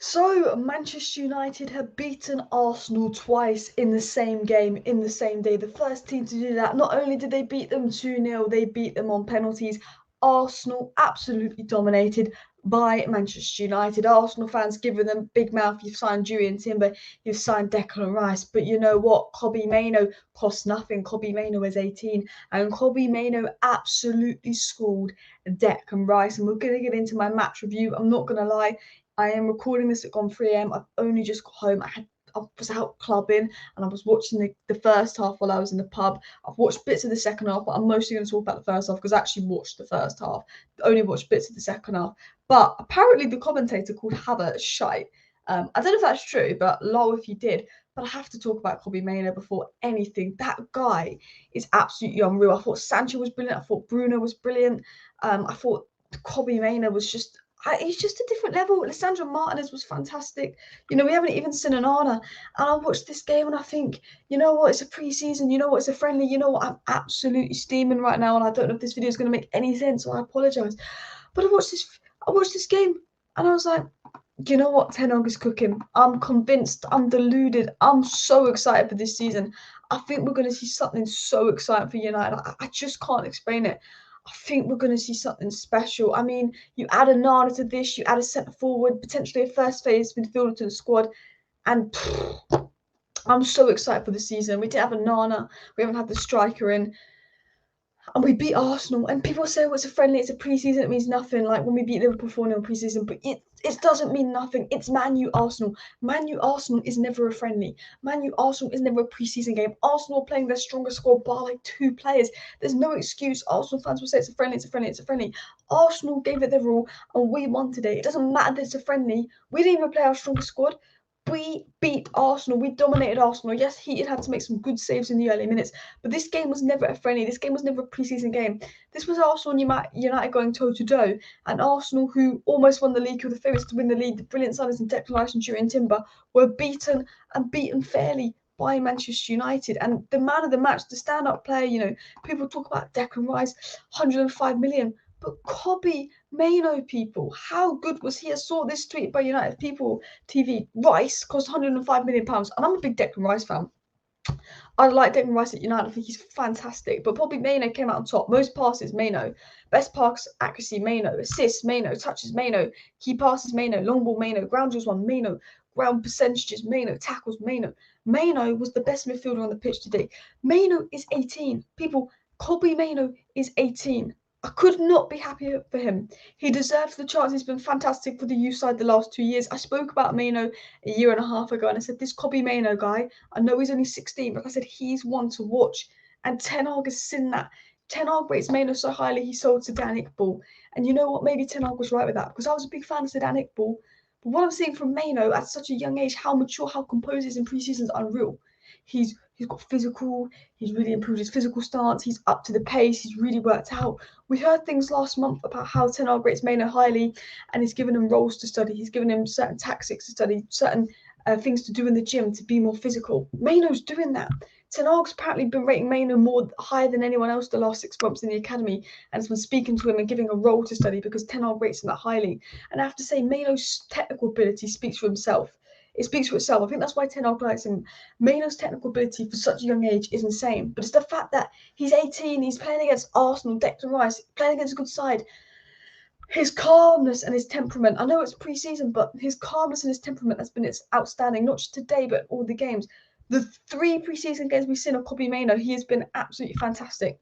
So, Manchester United have beaten Arsenal twice in the same game, in the same day. The first team to do that. Not only did they beat them 2-0, they beat them on penalties. Arsenal absolutely dominated by Manchester United. Arsenal fans giving them big mouth. You've signed Dewey and Timber, you've signed Declan Rice. But you know what? Kobbie Mainoo costs nothing. Kobbie Mainoo is 18. And Kobbie Mainoo absolutely schooled Declan Rice. And we're going to get into my match review. I'm not going to lie. I am recording this at 3 a.m. I've only just got home. I was out clubbing and I was watching the first half while I was in the pub. I've watched bits of the second half, but I'm mostly going to talk about the first half because I actually watched the first half. Only watched bits of the second half. But apparently the commentator called Havertz shite. I don't know if that's true, but lol if you did. But I have to talk about Kobbie Mainoo before anything. That guy is absolutely unreal. I thought Sancho was brilliant. I thought Bruno was brilliant. I thought Kobbie Mainoo was just he's just a different level. Lissandro Martinez was fantastic. You know, we haven't even seen an Anna. And I watched this game and I think, you know what, it's a pre-season. You know what, it's a friendly. You know what, I'm absolutely steaming right now. And I don't know if this video is going to make any sense, so I apologise. But I watched this game and I was like, you know what, Ten Hag is cooking. I'm convinced. I'm deluded. I'm so excited for this season. I think we're going to see something so exciting for United. I just can't explain it. I think we're going to see something special. I mean, you add a Nana to this, you add a centre forward, potentially a first phase midfielder to the squad, and I'm so excited for the season. We didn't have a Nana, we haven't had the striker in, and we beat Arsenal. And people say, well, it's a friendly, it's a pre-season, it means nothing. Like when we beat Liverpool 4-0 in pre-season, but it doesn't mean nothing. It's Man U Arsenal. Man U Arsenal is never a friendly. Man U Arsenal is never a pre-season game. Arsenal are playing their strongest squad by like 2 players. There's no excuse. Arsenal fans will say it's a friendly, it's a friendly, it's a friendly. Arsenal gave it their all and we won today. It doesn't matter that it's a friendly. We didn't even play our strongest squad. We beat Arsenal. We dominated Arsenal. Yes, Heaton had to make some good saves in the early minutes, but this game was never a friendly. This game was never a pre-season game. This was Arsenal and United going toe-to-toe, and Arsenal, who almost won the league, who were the favourites to win the league, the brilliant signings in Declan Rice and Dewey and Timber, were beaten fairly by Manchester United. And the man of the match, the stand-up player, you know, people talk about Declan Rice, 105 million. But Kobbie Mainoo, people, how good was he? I saw this tweet by United People TV. Rice cost £105 million, and I'm a big Declan Rice fan. I like Declan Rice at United. I think he's fantastic. But Kobbie Mainoo came out on top. Most passes, Mainoo. Best pass accuracy, Mainoo. Assists, Mainoo. Touches, Mainoo. Key passes, Mainoo. Long ball, Mainoo. Ground duels, one, Mainoo. Ground percentages, Mainoo. Tackles, Mainoo. Mainoo was the best midfielder on the pitch today. Mainoo is 18. People, Kobbie Mainoo is 18. I could not be happier for him. He deserves the chance. He's been fantastic for the youth side the last 2 years. I spoke about Mainoo a year and a half ago, and I said, this Kobbie Mainoo guy, I know he's only 16, but I said, he's one to watch. And Ten Hag has seen that. Ten Hag rates Mainoo so highly, he sold Sedan Iqbal. And you know what? Maybe Ten Hag was right with that, because I was a big fan of Sedan Iqbal. But what I'm seeing from Mainoo at such a young age, how mature, how composed he is in pre-season is unreal. He's got physical, he's really improved his physical stance, he's up to the pace, he's really worked out. We heard things last month about how Ten Hag rates Mainoo highly, and he's given him roles to study, he's given him certain tactics to study, certain things to do in the gym to be more physical. Mainoo's doing that. Ten Hag's apparently been rating Mainoo more higher than anyone else the last 6 months in the academy, and has been speaking to him and giving a role to study because Ten Hag rates him that highly. And I have to say, Mainoo's technical ability speaks for himself. It speaks for itself. I think that's why Ten Hag likes him. Mainoo's technical ability for such a young age is insane. But it's the fact that he's 18, he's playing against Arsenal, Declan Rice, playing against a good side. His calmness and his temperament. I know it's pre-season, but his calmness and his temperament has been outstanding, not just today, but all the games. The 3 pre-season games we've seen of Kobbie Mainoo, he has been absolutely fantastic.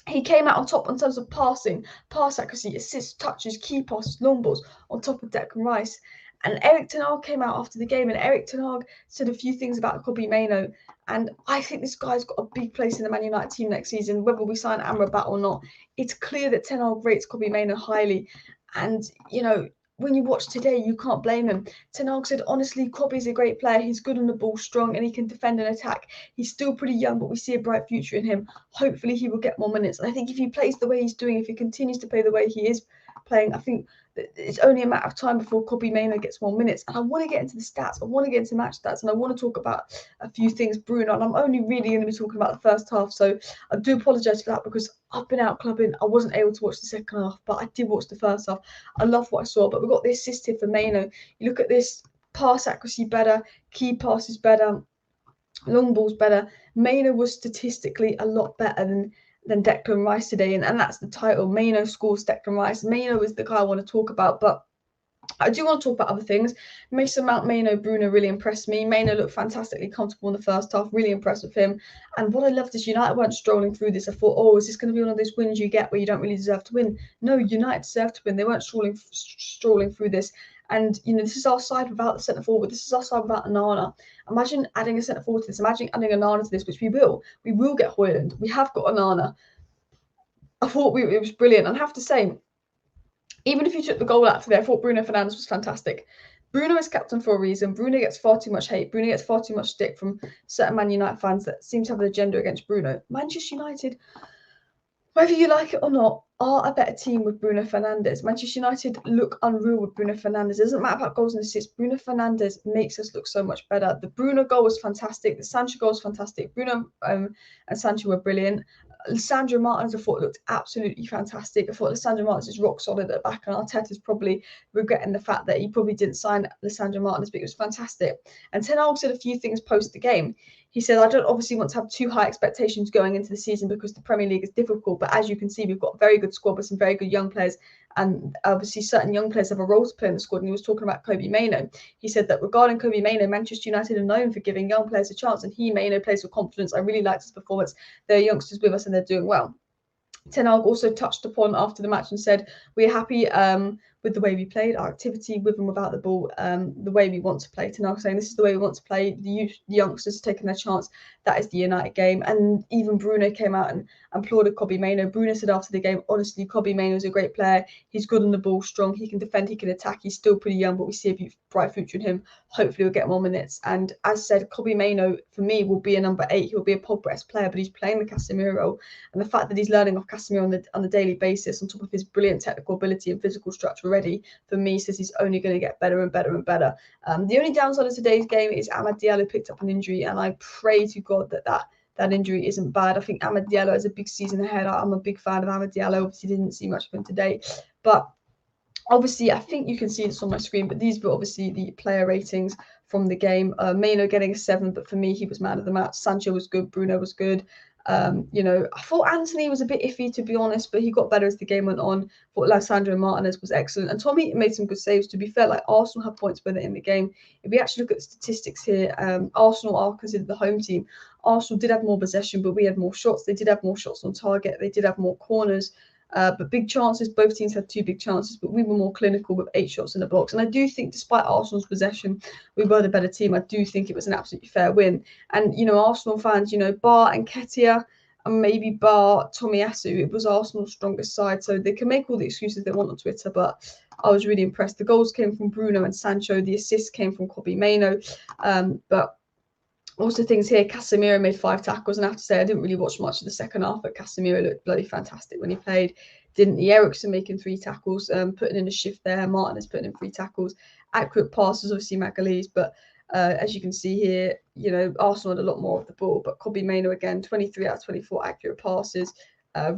He came out on top in terms of passing, pass accuracy, assists, touches, key passes, long balls, on top of Declan Rice. And Erik ten Hag came out after the game, and Erik ten Hag said a few things about Kobbie Mainoo. And I think this guy's got a big place in the Man United team next season, whether we sign Amrabat or not. It's clear that Ten Hag rates Kobbie Mainoo highly. And, you know, when you watch today, you can't blame him. Ten Hag said, honestly, Kobbie's a great player. He's good on the ball, strong, and he can defend and attack. He's still pretty young, but we see a bright future in him. Hopefully, he will get more minutes. And I think if he plays the way he's doing, if he continues to play the way he is playing, I think it's only a matter of time before Kobbie Mainoo gets more minutes. And I want to get into the stats. I want to get into match stats, and I want to talk about a few things, Bruno. And I'm only really going to be talking about the first half, so I do apologise for that because I've been out clubbing. I wasn't able to watch the second half, but I did watch the first half. I love what I saw. But we've got the assist here for Mainoo. You look at this, pass accuracy better, key passes better, long balls better. Mainoo was statistically a lot better than Declan Rice today, and that's the title. Mainoo scores Declan Rice. Mainoo is the guy I want to talk about, but I do want to talk about other things. Mason Mount, Mainoo, Bruno really impressed me. Mainoo looked fantastically comfortable in the first half, really impressed with him. And what I loved is United weren't strolling through this. I thought, oh, is this going to be one of those wins you get where you don't really deserve to win? No, United deserved to win. They weren't strolling through this. And, this is our side without the centre forward. This is our side without Onana. Imagine adding a centre forward to this. Imagine adding Onana to this, which we will. We will get Højlund. We have got Onana. I thought it was brilliant. And I have to say, even if you took the goal out today, I thought Bruno Fernandes was fantastic. Bruno is captain for a reason. Bruno gets far too much hate. Bruno gets far too much stick from certain Man United fans that seem to have an agenda against Bruno. Manchester United, whether you like it or not, are a better team with Bruno Fernandes. Manchester United look unreal with Bruno Fernandes. It doesn't matter about goals and assists. Bruno Fernandes makes us look so much better. The Bruno goal was fantastic. The Sancho goal was fantastic. Bruno and Sancho were brilliant. Lisandro Martinez, I thought, looked absolutely fantastic. I thought Lisandro Martinez is rock solid at the back, and Arteta's probably regretting the fact that he probably didn't sign Lisandro Martinez, but it was fantastic. And Ten Hag said a few things post the game. He said, I don't obviously want to have too high expectations going into the season because the Premier League is difficult, but as you can see, we've got a very good squad with some very good young players, and obviously certain young players have a role to play in the squad, and he was talking about Kobbie Mainoo. He said that regarding Kobbie Mainoo, Manchester United are known for giving young players a chance, and Mainoo plays with confidence. I really liked his performance. There are youngsters with us and they're doing well. Ten Hag also touched upon after the match and said, we're happy with the way we played, our activity with and without the ball, the way we want to play. Ten Hag saying this is the way we want to play. The youngsters are taking their chance. That is the United game. And even Bruno came out and applauded Kobbie Mainoo. Bruno said after the game, honestly, Kobbie Mainoo is a great player. He's good on the ball, strong. He can defend, he can attack. He's still pretty young, but we see a bright future in him. Hopefully we'll get more minutes. And as said, Kobbie Mainoo, for me, will be a number 8. He'll be a Pogba's player, but he's playing the Casemiro role. And the fact that he's learning off Casemiro on a daily basis, on top of his brilliant technical ability and physical structure already, for me, says he's only going to get better and better and better. The only downside of today's game is Amad Diallo picked up an injury, and I pray to God that injury isn't bad. I think Amad Diallo has a big season ahead. I'm a big fan of Amad Diallo. Obviously, didn't see much of him today, but obviously, I think you can see this on my screen, but these were obviously the player ratings from the game. Mainoo getting a 7, but for me, he was man of the match. Sancho was good. Bruno was good. I thought Anthony was a bit iffy, to be honest, but he got better as the game went on. I thought Lisandro Martinez was excellent. And Tommy made some good saves. To be fair, like Arsenal had points with it in the game. If we actually look at the statistics here, Arsenal are considered the home team. Arsenal did have more possession, but we had more shots. They did have more shots on target. They did have more corners. But big chances, both teams had 2 big chances, but we were more clinical with 8 shots in the box. And I do think, despite Arsenal's possession, we were the better team. I do think it was an absolutely fair win. And, Arsenal fans, Bar and Nketiah, and maybe bar Tomiyasu, it was Arsenal's strongest side. So they can make all the excuses they want on Twitter, but I was really impressed. The goals came from Bruno and Sancho. The assists came from Kobbie Mainoo. But also things here, Casemiro made 5 tackles, and I have to say I didn't really watch much of the second half, but Casemiro looked bloody fantastic when he played, didn't he? Eriksen making 3 tackles, putting in a shift there. Martin is putting in 3 tackles. Accurate passes, obviously Magalhaes, but as you can see here, Arsenal had a lot more of the ball, but Kobbie Mainoo again, 23 out of 24 accurate passes,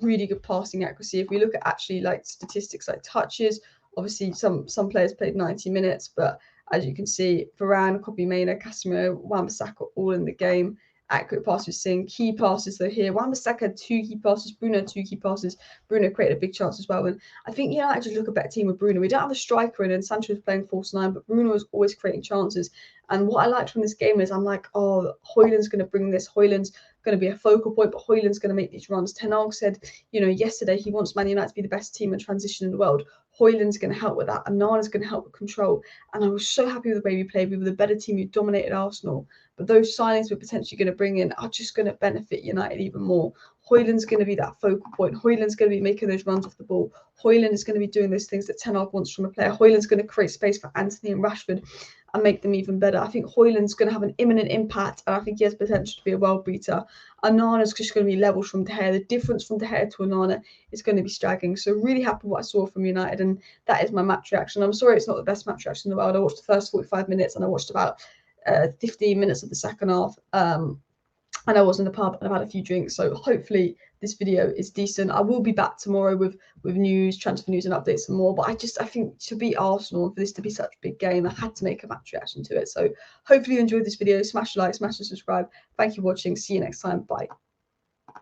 really good passing accuracy. If we look at actually like statistics like touches, obviously some players played 90 minutes, but as you can see, Varane, Kobbie Mainoo, Casemiro, Wan-Bissaka all in the game. Accurate passes, seeing key passes. So here, Wan-Bissaka had 2 key passes, Bruno had 2 key passes. Bruno created a big chance as well. And I think United just look a better team with Bruno. We don't have a striker in, and Sancho is playing false 9, but Bruno is always creating chances. And what I liked from this game is I'm like, oh, Højlund's going to bring this. Højlund's going to be a focal point, but Højlund's going to make these runs. Ten Hag said, yesterday he wants Man United to be the best team in transition in the world. Højlund's going to help with that, and Nana's going to help with control. And I was so happy with the way we played. We were the better team who dominated Arsenal. But those signings we're potentially going to bring in are just going to benefit United even more. Højlund's going to be that focal point. Højlund's going to be making those runs off the ball. Højlund is going to be doing those things that Ten Hag wants from a player. Højlund's going to create space for Anthony and Rashford and make them even better. I think Højlund's going to have an imminent impact, and I think he has potential to be a world beater. Onana's just going to be levels from De Gea. The difference from De Gea to Onana is going to be staggering. So really happy with what I saw from United, and that is my match reaction. I'm sorry it's not the best match reaction in the world. I watched the first 45 minutes and I watched about 15 minutes of the second half. And I was in the pub and I've had a few drinks, so hopefully this video is decent. I will be back tomorrow with news, transfer news and updates and more, but I think to beat Arsenal and for this to be such a big game, I had to make a match reaction to it. So hopefully you enjoyed this video. Smash the like, smash the subscribe. Thank you for watching. See you next time. Bye.